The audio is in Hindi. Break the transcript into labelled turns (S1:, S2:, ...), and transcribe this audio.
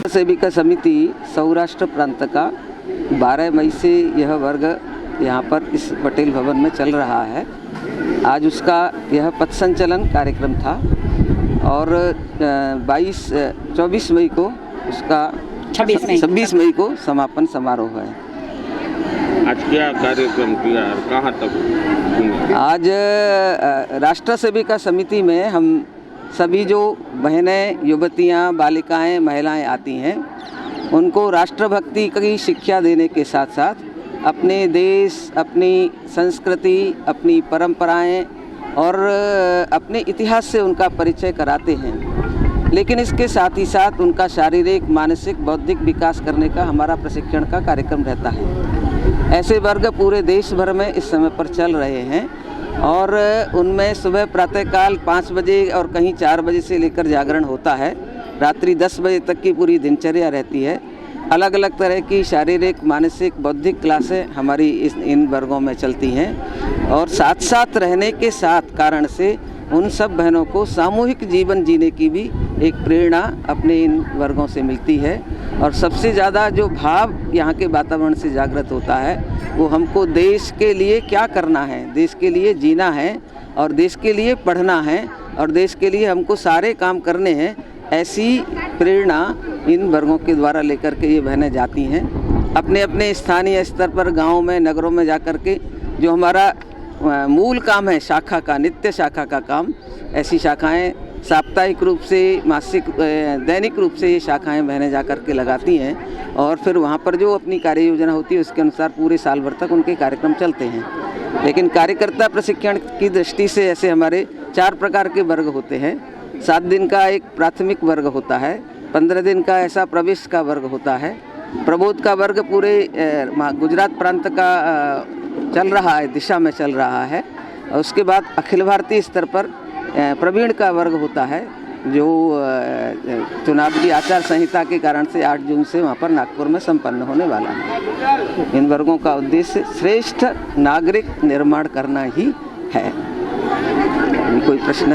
S1: सेविका समिति सौराष्ट्र प्रांत का 12 मई से यह वर्ग यहाँ पर इस पटेल भवन में चल रहा है। आज उसका यह पथ संचलन कार्यक्रम था और 24 मई को उसका 26 मई को समापन समारोह है।
S2: आज क्या कार्यक्रम किया और कहाँ तक?
S1: आज राष्ट्र सेविका समिति में हम सभी जो बहनें, युवतियाँ, बालिकाएं, महिलाएं आती हैं उनको राष्ट्रभक्ति की शिक्षा देने के साथ साथ अपने देश, अपनी संस्कृति, अपनी परंपराएं और अपने इतिहास से उनका परिचय कराते हैं। लेकिन इसके साथ ही साथ उनका शारीरिक, मानसिक, बौद्धिक विकास करने का हमारा प्रशिक्षण का कार्यक्रम रहता है। ऐसे वर्ग पूरे देश भर में इस समय पर चल रहे हैं और उनमें सुबह प्रातःकाल 5 बजे और कहीं 4 बजे से लेकर जागरण होता है। रात्रि 10 बजे तक की पूरी दिनचर्या रहती है। अलग अलग तरह की शारीरिक, मानसिक, बौद्धिक क्लासें हमारी इन वर्गों में चलती हैं और साथ साथ रहने के साथ कारण से उन सब बहनों को सामूहिक जीवन जीने की भी एक प्रेरणा अपने इन वर्गों से मिलती है। और सबसे ज़्यादा जो भाव यहाँ के वातावरण से जागृत होता है वो हमको देश के लिए क्या करना है, देश के लिए जीना है और देश के लिए पढ़ना है और देश के लिए हमको सारे काम करने हैं। ऐसी प्रेरणा इन वर्गों के द्वारा लेकर के ये बहनें जाती हैं अपने अपने स्थानीय स्तर पर, गाँव में, नगरों में जा कर के। जो हमारा मूल काम है शाखा का, नित्य शाखा का काम, ऐसी शाखाएं साप्ताहिक रूप से, मासिक, दैनिक रूप से ये शाखाएं बहनें जा कर के लगाती हैं और फिर वहाँ पर जो अपनी कार्य योजना होती है उसके अनुसार पूरे साल भर तक उनके कार्यक्रम चलते हैं। लेकिन कार्यकर्ता प्रशिक्षण की दृष्टि से ऐसे हमारे 4 प्रकार के वर्ग होते हैं। 7 दिन का एक प्राथमिक वर्ग होता है, 15 दिन का ऐसा प्रवेश का वर्ग होता है, प्रबोध का वर्ग पूरे गुजरात प्रांत का चल रहा है, दिशा में चल रहा है। और उसके बाद अखिल भारतीय स्तर पर प्रवीण का वर्ग होता है जो चुनावी आचार संहिता के कारण से 8 जून से वहाँ पर नागपुर में संपन्न होने वाला है। इन वर्गों का उद्देश्य श्रेष्ठ नागरिक निर्माण करना ही है। कोई प्रश्न है?